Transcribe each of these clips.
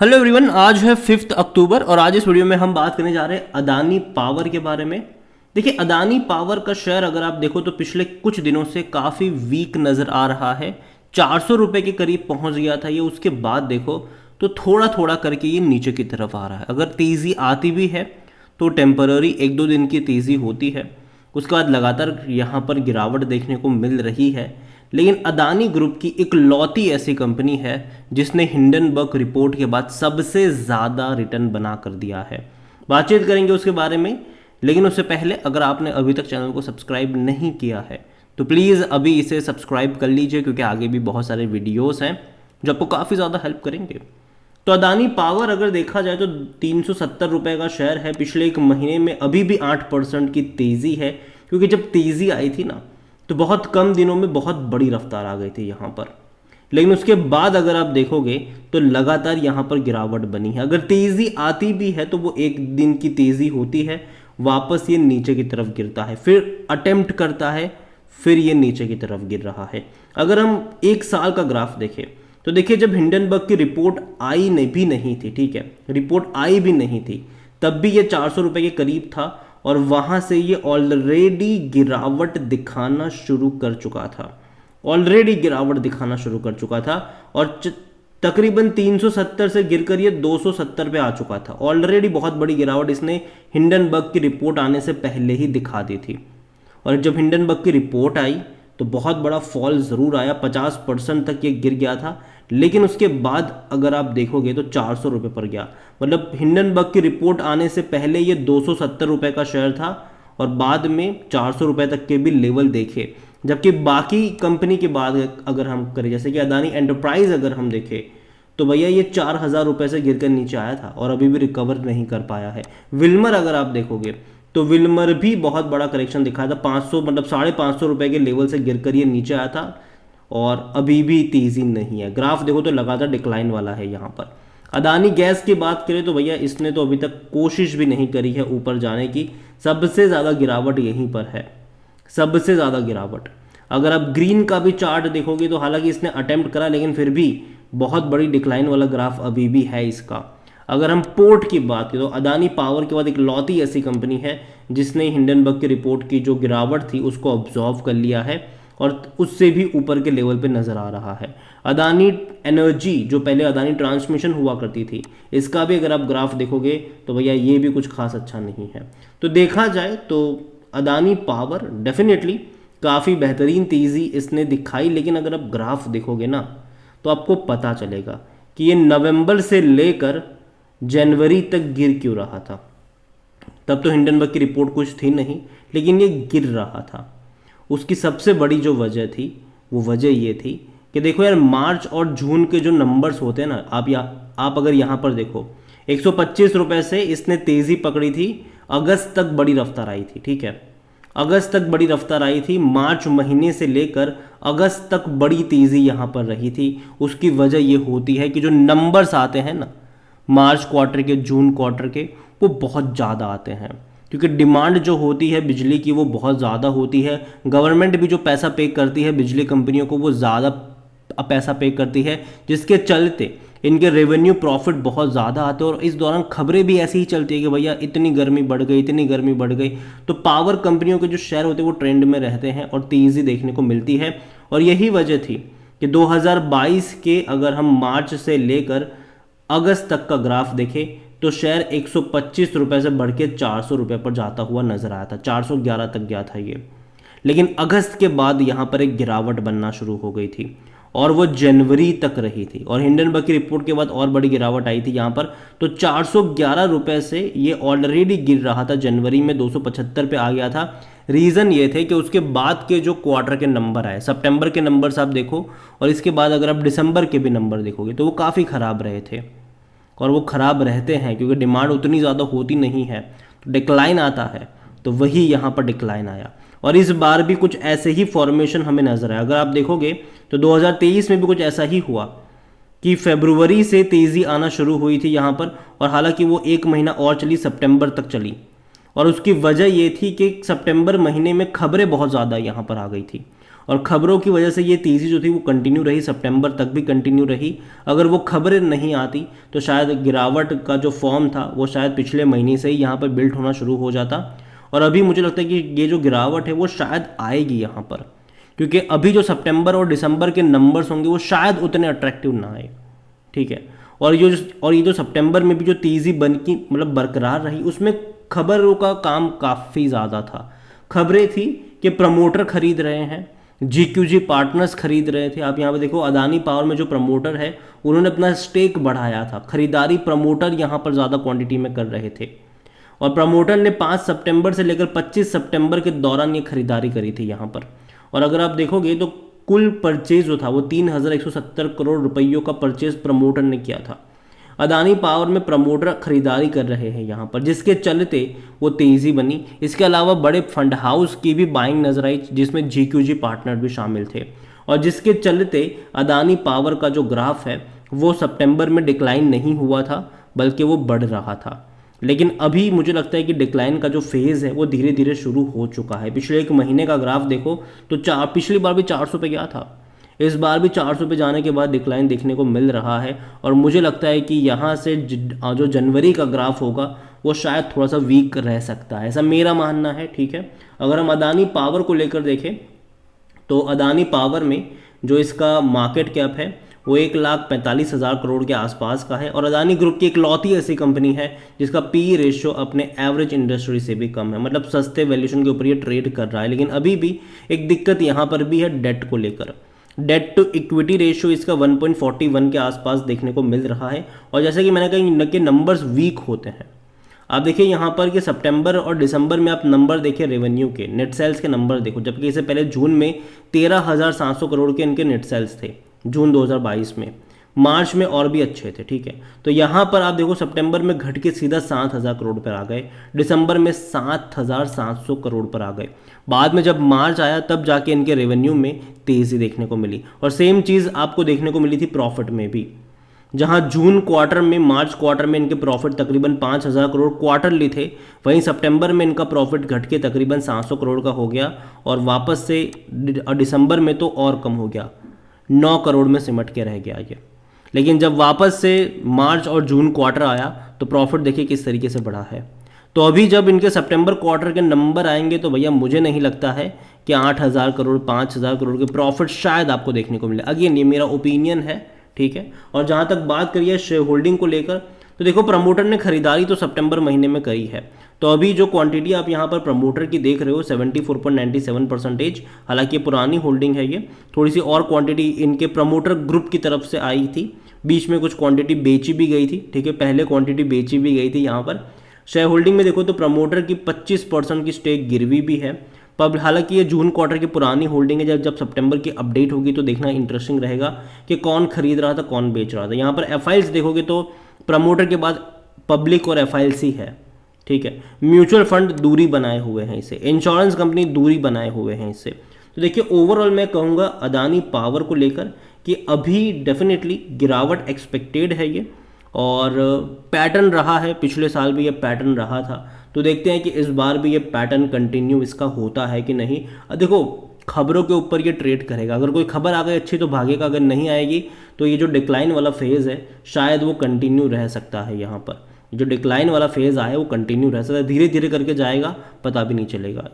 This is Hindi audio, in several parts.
हेलो एवरीवन, आज है 5 अक्टूबर और आज इस वीडियो में हम बात करने जा रहे हैं अदानी पावर के बारे में। देखिए, अदानी पावर का शेयर अगर आप देखो तो पिछले कुछ दिनों से काफ़ी वीक नज़र आ रहा है। 400 रुपये के करीब पहुंच गया था ये, उसके बाद देखो तो थोड़ा थोड़ा करके ये नीचे की तरफ आ रहा है। अगर तेज़ी आती भी है तो टेम्पररी 1-2 दिन की तेज़ी होती है, उसके बाद लगातार यहाँ पर गिरावट देखने को मिल रही है। लेकिन अदानी ग्रुप की इकलौती ऐसी कंपनी है जिसने हिंडनबर्ग रिपोर्ट के बाद सबसे ज़्यादा रिटर्न बना कर दिया है। बातचीत करेंगे उसके बारे में, लेकिन उससे पहले अगर आपने अभी तक चैनल को सब्सक्राइब नहीं किया है तो प्लीज़ अभी इसे सब्सक्राइब कर लीजिए, क्योंकि आगे भी बहुत सारे वीडियोस हैं जो आपको काफ़ी ज़्यादा हेल्प करेंगे। तो अदानी पावर अगर देखा जाए तो 370 रुपये का शेयर है। पिछले एक महीने में अभी भी 8% की तेज़ी है, क्योंकि जब तेज़ी आई थी ना तो बहुत कम दिनों में बहुत बड़ी रफ्तार आ गई थी यहाँ पर। लेकिन उसके बाद अगर आप देखोगे तो लगातार यहाँ पर गिरावट बनी है। अगर तेज़ी आती भी है तो वो एक दिन की तेज़ी होती है, वापस ये नीचे की तरफ गिरता है, फिर अटेम्प्ट करता है, फिर ये नीचे की तरफ गिर रहा है। अगर हम एक साल का ग्राफ देखें तो देखिए, जब हिंडनबर्ग की रिपोर्ट आई भी नहीं थी, ठीक है, रिपोर्ट आई भी नहीं थी, तब भी ये 400 रुपये के करीब था और वहाँ से ये ऑलरेडी गिरावट दिखाना शुरू कर चुका था। ऑलरेडी गिरावट दिखाना शुरू कर चुका था और तकरीबन 370 से गिरकर ये 270 पे आ चुका था। ऑलरेडी बहुत बड़ी गिरावट इसने हिंडनबर्ग की रिपोर्ट आने से पहले ही दिखा दी थी। और जब हिंडनबर्ग की रिपोर्ट आई तो बहुत बड़ा फॉल ज़रूर आया, 50% तक ये गिर गया था। लेकिन उसके बाद अगर आप देखोगे तो 400 रुपये पर गया। मतलब हिंडनबर्ग की रिपोर्ट आने से पहले ये 270 रुपये का शेयर था और बाद में 400 रुपये तक के भी लेवल देखे। जबकि बाकी कंपनी के बाद अगर हम करें, जैसे कि अदानी एंटरप्राइज अगर हम देखें तो भैया ये 4000 रुपये से गिरकर नीचे आया था और अभी भी रिकवर नहीं कर पाया है। विल्मर अगर आप देखोगे तो विल्मर भी बहुत बड़ा करेक्शन दिखाया था, 500 मतलब 550 रुपये के लेवल से गिरकर ये नीचे आया था और अभी भी तेज़ी नहीं है। ग्राफ देखो तो लगातार डिक्लाइन वाला है यहाँ पर। अदानी गैस की बात करें तो भैया इसने तो अभी तक कोशिश भी नहीं करी है ऊपर जाने की। सबसे ज़्यादा गिरावट यहीं पर है, सबसे ज़्यादा गिरावट। अगर आप ग्रीन का भी चार्ट देखोगे तो हालांकि इसने अटेम्प्ट करा, लेकिन फिर भी बहुत बड़ी डिक्लाइन वाला ग्राफ अभी भी है इसका। अगर हम पोर्ट की बात करें तो अदानी पावर के बाद एक लौती ऐसी कंपनी है जिसने हिंडनबर्ग की रिपोर्ट की जो गिरावट थी उसको ऑब्जॉर्व कर लिया है और उससे भी ऊपर के लेवल पे नज़र आ रहा है। अदानी एनर्जी जो पहले अदानी ट्रांसमिशन हुआ करती थी, इसका भी अगर आप ग्राफ देखोगे तो भैया ये भी कुछ खास अच्छा नहीं है। तो देखा जाए तो अदानी पावर डेफिनेटली काफ़ी बेहतरीन तेज़ी इसने दिखाई, लेकिन अगर आप ग्राफ देखोगे ना तो आपको पता चलेगा कि ये नवंबर से लेकर जनवरी तक गिर क्यों रहा था। तब तो हिंडनबर्ग की रिपोर्ट कुछ थी नहीं, लेकिन ये गिर रहा था। उसकी सबसे बड़ी जो वजह थी वो वजह ये थी कि देखो यार, मार्च और जून के जो नंबर्स होते हैं ना, आप अगर यहाँ पर देखो 125 रुपये से इसने तेज़ी पकड़ी थी, अगस्त तक बड़ी रफ्तार आई थी, ठीक है, अगस्त तक बड़ी रफ्तार आई थी। मार्च महीने से लेकर अगस्त तक बड़ी तेज़ी यहाँ पर रही थी। उसकी वजह ये होती है कि जो नंबर्स आते हैं ना मार्च क्वार्टर के, जून क्वार्टर के, वो बहुत ज़्यादा आते हैं, क्योंकि डिमांड जो होती है बिजली की वो बहुत ज़्यादा होती है। गवर्नमेंट भी जो पैसा पे करती है बिजली कंपनियों को वो ज़्यादा पैसा पे करती है, जिसके चलते इनके रेवेन्यू प्रॉफिट बहुत ज़्यादा आते हैं। और इस दौरान खबरें भी ऐसी ही चलती है कि भैया इतनी गर्मी बढ़ गई, इतनी गर्मी बढ़ गई। तो पावर कंपनियों के जो शेयर होते हैं वो ट्रेंड में रहते हैं और तेज़ी देखने को मिलती है। और यही वजह थी कि 2022 के अगर हम मार्च से लेकर अगस्त तक का ग्राफ देखें तो शेयर 125 रुपये से बढ़ के 400 रुपये पर जाता हुआ नजर आया था, 411 तक गया था ये। लेकिन अगस्त के बाद यहाँ पर एक गिरावट बनना शुरू हो गई थी और वो जनवरी तक रही थी। और हिंडनबर्ग की रिपोर्ट के बाद और बड़ी गिरावट आई थी यहाँ पर, तो 411 रुपये से ये ऑलरेडी गिर रहा था, जनवरी में 275 पे आ गया था। रीज़न ये थे कि उसके बाद के जो क्वार्टर के नंबर आए, सितंबर के नंबर्स आप देखो और इसके बाद अगर आप दिसंबर के भी नंबर देखोगे तो वो काफ़ी ख़राब रहे थे। और वो ख़राब रहते हैं क्योंकि डिमांड उतनी ज़्यादा होती नहीं है, तो डिक्लाइन आता है, तो वही यहाँ पर डिक्लाइन आया। और इस बार भी कुछ ऐसे ही फॉर्मेशन हमें नजर आया। अगर आप देखोगे तो 2023 में भी कुछ ऐसा ही हुआ कि फरवरी से तेज़ी आना शुरू हुई थी यहाँ पर, और हालांकि वो एक महीना और चली, सितंबर तक चली। और उसकी वजह ये थी कि सितंबर महीने में खबरें बहुत ज़्यादा यहाँ पर आ गई थी और खबरों की वजह से ये तेज़ी जो थी वो कंटिन्यू रही, सितंबर तक भी कंटिन्यू रही। अगर वो खबरें नहीं आती तो शायद गिरावट का जो फॉर्म था वो शायद पिछले महीने से ही यहाँ पर बिल्ड होना शुरू हो जाता। और अभी मुझे लगता है कि ये जो गिरावट है वो शायद आएगी यहाँ पर, क्योंकि अभी जो सितंबर और दिसंबर के नंबर्स होंगे वो शायद उतने अट्रैक्टिव ना आए, ठीक है। और ये जो सितंबर में भी जो तेज़ी बन की मतलब बरकरार रही, उसमें खबरों का काम काफ़ी ज़्यादा था। खबरें थी कि प्रमोटर खरीद रहे हैं, जीक्यूजी पार्टनर्स खरीद रहे थे। आप यहाँ पे देखो अदानी पावर में जो प्रमोटर है उन्होंने अपना स्टेक बढ़ाया था, खरीदारी प्रमोटर यहाँ पर ज़्यादा क्वांटिटी में कर रहे थे। और प्रमोटर ने 5 सितंबर से लेकर 25 सितंबर के दौरान ये खरीदारी करी थी यहाँ पर। और अगर आप देखोगे तो कुल परचेज जो था वो 3170 करोड़ रुपयों का परचेज प्रमोटर ने किया था। अदानी पावर में प्रमोटर खरीदारी कर रहे हैं यहाँ पर, जिसके चलते वो तेज़ी बनी। इसके अलावा बड़े फंड हाउस की भी बाइंग नजर आई, जिसमें जीक्यूजी पार्टनर भी शामिल थे, और जिसके चलते अदानी पावर का जो ग्राफ है वो सितंबर में डिक्लाइन नहीं हुआ था बल्कि वो बढ़ रहा था। लेकिन अभी मुझे लगता है कि डिक्लाइन का जो फेज़ है वो धीरे धीरे शुरू हो चुका है। पिछले एक महीने का ग्राफ देखो तो पिछली बार भी 400 पे गया था, इस बार भी 400 पे जाने के बाद डिक्लाइन देखने को मिल रहा है। और मुझे लगता है कि यहाँ से जो जनवरी का ग्राफ होगा वो शायद थोड़ा सा वीक रह सकता है, ऐसा मेरा मानना है, ठीक है। अगर हम अदानी पावर को लेकर देखें तो अदानी पावर में जो इसका मार्केट कैप है वो 1,45,000 करोड़ के आसपास का है। और अदानी ग्रुप की इकलौती ऐसी कंपनी है जिसका पी रेशियो अपने एवरेज इंडस्ट्री से भी कम है, मतलब सस्ते वैल्यूएशन के ऊपर ये ट्रेड कर रहा है। लेकिन अभी भी एक दिक्कत यहाँ पर भी है डेट को लेकर। डेट टू इक्विटी रेशियो इसका 1.41 के आसपास देखने को मिल रहा है। और जैसे कि मैंने कहा कि नंबर्स वीक होते हैं। आप देखिए यहाँ पर कि सितंबर और दिसंबर में आप नंबर देखिए रेवेन्यू के, नेट सेल्स के नंबर देखो, जबकि इससे पहले जून में 13,700 करोड़ के इनके नेट सेल्स थे जून 2022 में। मार्च में और भी अच्छे थे, ठीक है। तो यहाँ पर आप देखो सितंबर में घट के सीधा 7,000 करोड़ पर आ गए, दिसंबर में 7,700 करोड़ पर आ गए। बाद में जब मार्च आया तब जाके इनके रेवेन्यू में तेज़ी देखने को मिली। और सेम चीज़ आपको देखने को मिली थी प्रॉफिट में भी, जहां जून क्वार्टर में, मार्च क्वार्टर में इनके प्रॉफिट तकरीबन 5,000 करोड़ क्वार्टरली थे, वहीं सितंबर में इनका प्रॉफिट घट के तकरीबन 700 करोड़ का हो गया। और वापस से दिसंबर में तो और कम हो गया, 9 करोड़ में सिमट के रह गया ये। लेकिन जब वापस से मार्च और जून क्वार्टर आया तो प्रॉफिट देखिए किस तरीके से बढ़ा है। तो अभी जब इनके सितंबर क्वार्टर के नंबर आएंगे तो भैया मुझे नहीं लगता है कि 8,000 करोड़ 5,000 करोड़ के प्रॉफिट शायद आपको देखने को मिले। अगेन ये मेरा ओपिनियन है, ठीक है। और जहाँ तक बात करिए शेयर होल्डिंग को लेकर तो देखो प्रमोटर ने खरीदारी तो सितंबर महीने में करी है। तो अभी जो क्वांटिटी आप यहाँ पर प्रमोटर की देख रहे हो 74.97%, हालांकि पुरानी होल्डिंग है ये, थोड़ी सी और क्वांटिटी इनके प्रमोटर ग्रुप की तरफ से आई थी, बीच में कुछ क्वांटिटी बेची भी गई थी, ठीक है, पहले क्वांटिटी बेची भी गई थी। यहाँ पर शेयर होल्डिंग में देखो तो प्रमोटर की 25% की स्टेक गिरवी भी है। पर हालांकि ये जून क्वार्टर की पुरानी होल्डिंग है, जब सितंबर की अपडेट होगी तो देखना इंटरेस्टिंग रहेगा कि कौन खरीद रहा था कौन बेच रहा था। यहाँ पर एफआईएल्स देखोगे तो प्रमोटर के बाद पब्लिक और एफआईएल्स ही है, ठीक है। म्यूचुअल फंड दूरी बनाए हुए हैं इससे, इंश्योरेंस कंपनी दूरी बनाए हुए हैं इससे। तो देखिए ओवरऑल मैं कहूँगा अदानी पावर को लेकर कि अभी डेफिनेटली गिरावट एक्सपेक्टेड है ये, और पैटर्न रहा है, पिछले साल भी ये पैटर्न रहा था। तो देखते हैं कि इस बार भी ये पैटर्न कंटिन्यू इसका होता है कि नहीं। देखो खबरों के ऊपर ये ट्रेड करेगा, अगर कोई खबर आ गई अच्छी तो भागेगा, अगर नहीं आएगी तो ये जो डिक्लाइन वाला फेज़ है शायद वो कंटिन्यू रह सकता है। यहाँ पर जो डिक्लाइन वाला फेज़ आया है वो कंटिन्यू रह सकता है, धीरे धीरे करके जाएगा, पता भी नहीं चलेगा।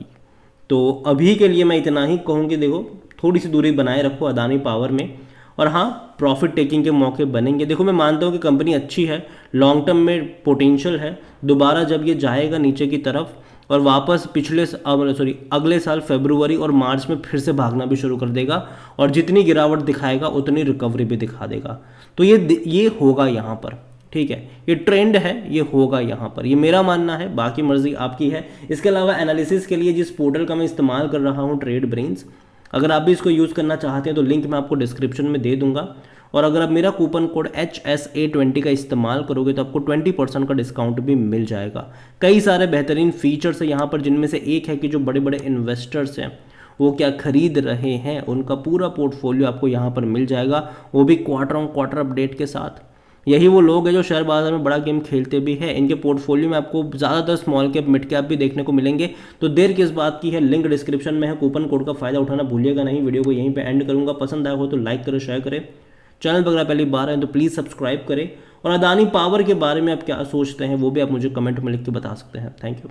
तो अभी के लिए मैं इतना ही कहूँगी, देखो थोड़ी सी दूरी बनाए रखो अदानी पावर में, और हाँ प्रॉफिट टेकिंग के मौके बनेंगे। देखो मैं मानता हूँ कि कंपनी अच्छी है, लॉन्ग टर्म में पोटेंशियल है, दोबारा जब ये जाएगा नीचे की तरफ और वापस अगले साल फरवरी और मार्च में फिर से भागना भी शुरू कर देगा, और जितनी गिरावट दिखाएगा उतनी रिकवरी भी दिखा देगा। तो ये होगा यहाँ पर, ठीक है, ये ट्रेंड है, ये होगा यहाँ पर, ये मेरा मानना है, बाकी मर्जी आपकी है। इसके अलावा एनालिसिस के लिए जिस पोर्टल का मैं इस्तेमाल कर रहा हूँ ट्रेड ब्रेन्स, अगर आप भी इसको यूज़ करना चाहते हैं तो लिंक मैं आपको डिस्क्रिप्शन में दे दूंगा। और अगर आप मेरा कूपन कोड HSA20 का इस्तेमाल करोगे तो आपको 20% का डिस्काउंट भी मिल जाएगा। कई सारे बेहतरीन फीचर्स है यहाँ पर, जिनमें से एक है कि जो बड़े बड़े इन्वेस्टर्स हैं वो क्या खरीद रहे हैं, उनका पूरा पोर्टफोलियो आपको यहाँ पर मिल जाएगा, वो भी क्वार्टर ऑन क्वार्टर अपडेट के साथ। यही वो लोग हैं जो शेयर बाजार में बड़ा गेम खेलते भी है। इनके पोर्टफोलियो में आपको ज़्यादातर स्मॉल कैप मिड कैप भी देखने को मिलेंगे। तो देर किस बात की है, लिंक डिस्क्रिप्शन में है, कूपन कोड का फायदा उठाना भूलिएगा नहीं। वीडियो को यहीं पे एंड करूंगा, पसंद आया हो तो लाइक करें, शेयर करें। चैनल पर अगर पहली बार है तो प्लीज़ सब्सक्राइब करें। और अदानी पावर के बारे में आप क्या सोचते हैं वो भी आप मुझे कमेंट में लिख के बता सकते हैं। Thank you.